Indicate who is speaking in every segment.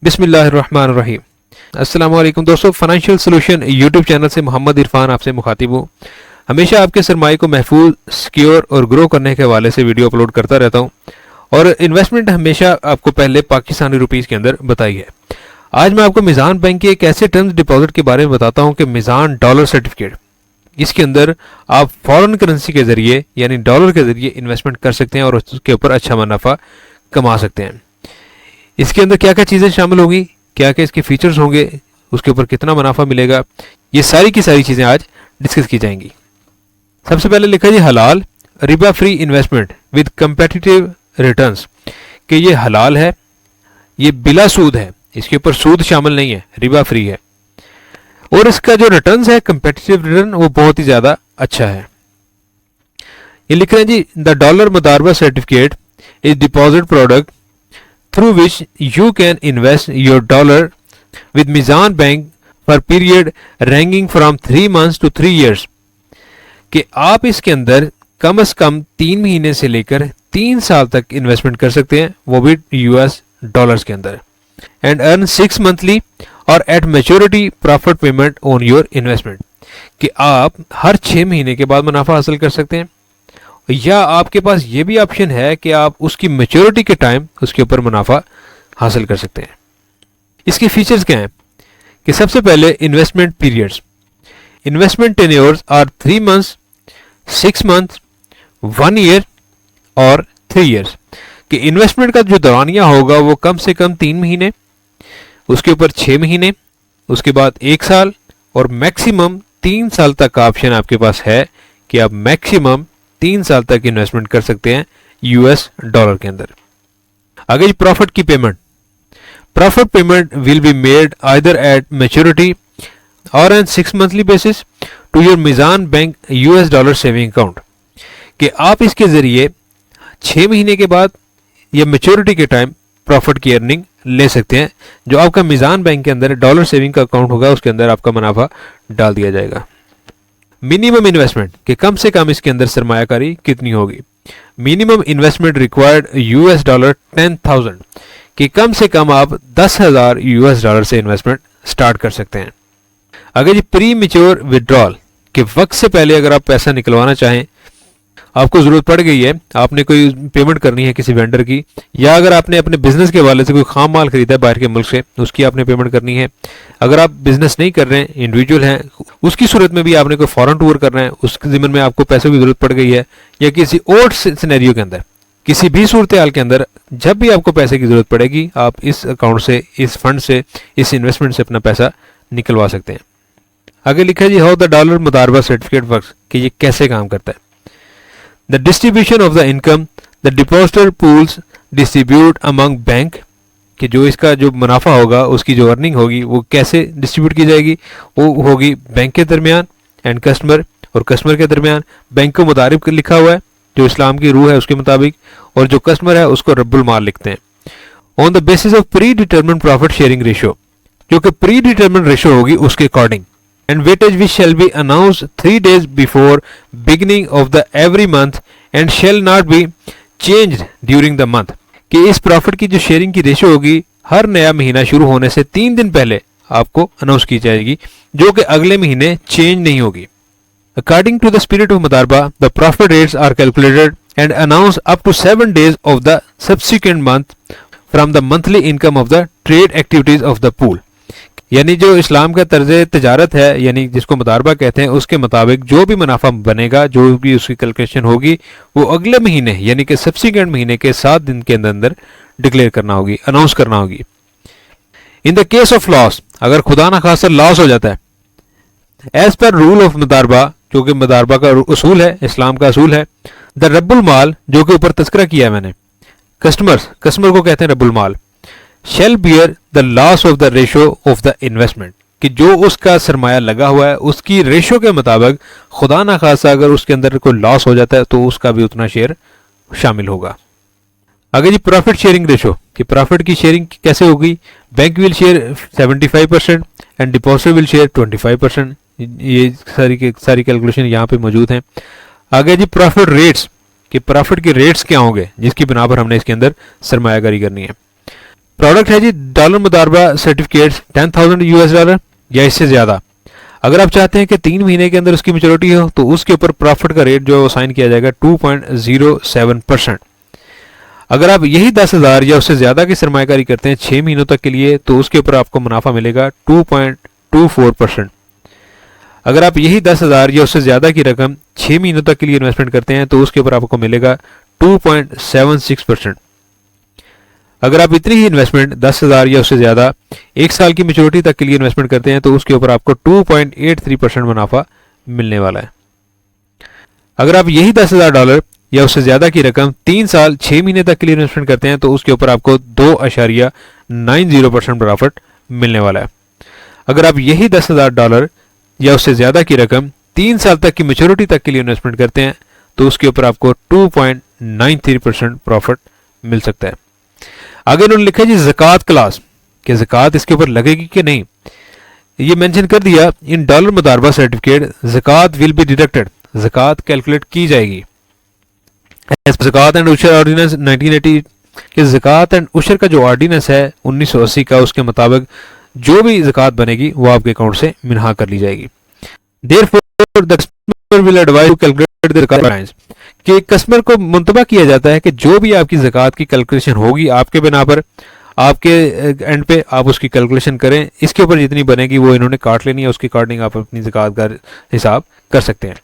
Speaker 1: बिस्मिल्लाहिर्रहमानिर्रहीम। अस्सलाम वालेकुम दोस्तों, फाइनेंशियल सोल्यूशन यूट्यूब चैनल से मोहम्मद इरफान आपसे मुखातिब हूँ। हमेशा आपके सरमाए को महफूज, सिक्योर और ग्रो करने के हवाले से वीडियो अपलोड करता रहता हूँ और इन्वेस्टमेंट हमेशा आपको पहले पाकिस्तानी रुपीज़ के अंदर बताई है। आज मैं आपको मिज़ान बैंक के एक ऐसे टर्म्स डिपॉजिट के बारे में बताता हूँ कि मिज़ान डॉलर सर्टिफिकेट, इसके अंदर आप फॉरेन करेंसी के ज़रिए यानी डॉलर के ज़रिए इन्वेस्टमेंट कर सकते हैं और उसके ऊपर अच्छा मुनाफा कमा सकते हैं। इसके अंदर क्या क्या चीज़ें शामिल होंगी, क्या क्या इसके फीचर्स होंगे, उसके ऊपर कितना मुनाफा मिलेगा, ये सारी की सारी चीज़ें आज डिस्कस की जाएंगी। सबसे पहले लिखा जी हलाल Riba free investment with competitive returns, कि ये हलाल है, ये बिला सूद है, इसके ऊपर सूद शामिल नहीं है, रिबा फ्री है और इसका जो रिटर्न्स है कंपेटिटिव रिटर्न वो बहुत ही ज़्यादा अच्छा है। ये लिख रहे हैं जी द डॉलर मुदारबा certificate is deposit product through which you can invest your dollar with Mizan Bank for period ranging from 3 months to 3 years, कि आप इसके अंदर कम से कम 3 महीने से लेकर 3 साल तक इन्वेस्टमेंट कर सकते हैं, वो भी यूएस डॉलर्स के अंदर, एंड अर्न 6 मंथली और eight maturity profit payment on your investment, कि आप हर 6 महीने के बाद मुनाफा हासिल कर सकते हैं या आपके पास ये भी ऑप्शन है कि आप उसकी मैच्योरिटी के टाइम उसके ऊपर मुनाफा हासिल कर सकते हैं। इसके फीचर्स क्या हैं कि सबसे पहले investment periods, investment tenures are 3 months, 6 months, 1 year और 3 ईयर्स, कि इन्वेस्टमेंट का जो दौरानिया होगा वो कम से कम 3 महीने, उसके ऊपर 6 महीने, उसके बाद 1 साल और मैक्सिमम 3 साल तक का ऑप्शन आपके पास है कि आप मैक्सिमम 3 साल तक इन्वेस्टमेंट कर सकते हैं यूएस डॉलर के अंदर। आगे प्रॉफिट की payment, profit payment will be made either at maturity और an 6 monthly basis to your Meezan bank US dollar saving account, कि आप इसके जरिए 6 महीने के बाद या मैच्योरिटी के टाइम प्रॉफिट की अर्निंग ले सकते हैं। जो आपका मिजान बैंक के अंदर डॉलर सेविंग का अकाउंट होगा उसके अंदर आपका मुनाफा डाल दिया जाएगा। मिनिमम इन्वेस्टमेंट, कि कम से कम इसके अंदर सरमायाकारी कितनी होगी। Minimum investment required US dollar 10,000, कि कम से कम आप 10,000 यूएस डॉलर से इन्वेस्टमेंट स्टार्ट कर सकते हैं। अगर ये प्री मेच्योर विड्रॉल, कि वक्त से पहले अगर आप पैसा निकलवाना चाहें, आपको ज़रूरत पड़ गई है, आपने कोई पेमेंट करनी है किसी वेंडर की, या अगर आपने अपने बिजनेस के हवाले से कोई खाम माल खरीदा है बाहर के मुल्क से, उसकी आपने पेमेंट करनी है। अगर आप बिजनेस नहीं कर रहे हैं, इंडिविजुअल हैं, उसकी सूरत में भी आपने कोई फॉरेन टूर करना है, उसके ज़िम्मे में आपको पैसों की ज़रूरत पड़ गई है, या किसी और सिनेरियो के अंदर, किसी भी सूरत हाल के अंदर जब भी आपको पैसे की ज़रूरत पड़ेगी, आप इस अकाउंट से, इस फंड से, इस इन्वेस्टमेंट से अपना पैसा निकलवा सकते हैं। आगे लिखा है जी हाउ द डॉलर मुदारबा सर्टिफिकेट वर्क्स, कि ये कैसे काम करता है। The distribution of the income, the depositor pools distribute among bank, कि जो इसका जो मुनाफा होगा, उसकी जो अर्निंग होगी वो कैसे डिस्ट्रीब्यूट की जाएगी, वो होगी बैंक के दरमियान एंड कस्टमर, और कस्टमर के दरमियान बैंक को मुतारिफ लिखा हुआ है जो इस्लाम की रूह है उसके मुताबिक, और जो कस्टमर है उसको रब्बुल माल लिखते हैं। On the basis of pre determined profit sharing ratio, जो कि प्री डिटर्मिन्ड रेशियो होगी उसके according, and weightage which shall be announced 3 days before beginning of the every month and shall not be changed during the month, कि इस profit की जो sharing की ratio होगी हर नया महीना शुरू होने से 3 दिन पहले आपको अनाउंस की जाएगी, जो कि अगले महीने चेंज नहीं होगी। According to the spirit of मुदारबा, the profit rates are calculated and announced up to 7 days of the subsequent month from the monthly income of the trade activities of the pool, यानी जो इस्लाम का तर्ज तजारत है, यानी जिसको मुदारबा कहते हैं, उसके मुताबिक जो भी मुनाफा बनेगा, जो भी उसकी कैलकुलेशन होगी, वो अगले महीने यानी कि सब्सिक्वेंट महीने के 7 दिन के अंदर अंदर डिक्लेयर करना होगी, अनाउंस करना होगी। In the case of loss, अगर खुदा ना खासा लॉस हो जाता है, एज पर रूल ऑफ मुदारबा, जो कि मुदारबा का उसूल है, इस्लाम का असूल है, द रब्बुल माल, जो कि ऊपर तस्करा किया है मैंने, कस्टमर को कहते हैं रब्बुल माल, shall bear the loss of the ratio of the investment, कि जो उसका सरमाया लगा हुआ है उसकी रेशो के मुताबिक खुदा ना खासा अगर उसके अंदर कोई लॉस हो जाता है तो उसका भी उतना शेयर शामिल होगा। आगे जी प्रॉफिट शेयरिंग रेशो, कि प्रॉफिट की शेयरिंग कैसे होगी। Bank will share 75% and depositor will share 25%। ये सारी कैलकुलेशन यहाँ पे मौजूद हैं। आगे जी प्रॉफिट रेट्स, कि प्रॉफिट के रेट्स क्या होंगे जिसकी बिना पर हमने इसके अंदर सरमायाकारी करनी है। प्रोडक्ट है जी डॉलर मुदारबा सर्टिफिकेट $10,000 या इससे ज़्यादा। अगर आप चाहते हैं कि 3 महीने के अंदर उसकी मेच्योरिटी हो तो उसके ऊपर प्रॉफिट का रेट जो है वो साइन किया जाएगा 2.07%। अगर आप यही 10,000 या उससे ज़्यादा की सरमायाकारी करते हैं 6 महीनों तक के लिए तो उसके ऊपर आपको मुनाफा मिलेगा 2.24%। अगर आप यही 10,000 या उससे ज़्यादा की रकम 6 महीनों तक के लिए इन्वेस्टमेंट करते हैं तो उसके ऊपर आपको मिलेगा 2.76%। अगर आप इतनी ही इन्वेस्टमेंट 10,000 या उससे ज़्यादा 1 साल की मेच्योरिटी तक के लिए इन्वेस्टमेंट करते हैं तो उसके ऊपर आपको 2.83% मुनाफा मिलने वाला है। अगर आप यही $10,000 या उससे ज़्यादा की रकम 3 साल 6 महीने तक के लिए इन्वेस्टमेंट करते हैं तो उसके ऊपर आपको 2.90% प्रॉफिट मिलने वाला है। अगर आप यही $10,000 या उससे ज़्यादा की रकम 3 साल तक की मेच्योरिटी तक के लिए इन्वेस्टमेंट करते हैं तो उसके ऊपर आपको 2.93% प्रॉफिट मिल सकता है। आगे उन्होंने लिखा है जी ज़कात क्लास, कि ज़कात इसके ऊपर लगेगी कि नहीं, ये मेंशन कर दिया इन डॉलर मुदारबा सर्टिफिकेट ज़कात विल बी डिडक्टेड, ज़कात कैलकुलेट की जाएगी। ज़कात एंड उशर ऑर्डिनेंस 1980 कि ज़कात एंड उशर का जो ऑर्डिनेंस है 1980 का, उसके मुताबिक जो भी ज़कात बनेगी वो आपके अकाउंट से मिन्हा कर ली जाएगी। Therefore, the customer will advise to calculate the zakat balance, कि कस्टमर को मुंतबा किया जाता है कि जो भी आपकी ज़कात की कैलकुलेशन होगी आपके बिना पर, आपके एंड पे आप उसकी कैलकुलेशन करें, इसके ऊपर जितनी बनेगी वो इन्होंने काट लेनी है, उसके अकॉर्डिंग आप अपनी ज़कात का हिसाब कर सकते हैं।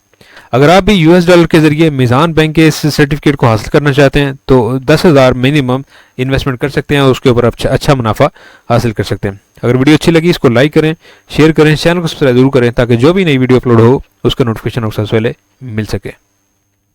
Speaker 1: अगर आप भी US डॉलर के ज़रिए मीज़ान बैंक के इस सर्टिफिकेट को हासिल करना चाहते हैं तो 10,000 मिनिमम इन्वेस्टमेंट कर सकते हैं और उसके ऊपर अच्छा मुनाफा हासिल कर सकते हैं। अगर वीडियो अच्छी लगी इसको लाइक करें, शेयर करें, चैनल को सब्सक्राइब जरूर करें ताकि जो भी नई वीडियो अपलोड हो उसका नोटिफिकेशन आपको सबसे पहले मिल सके।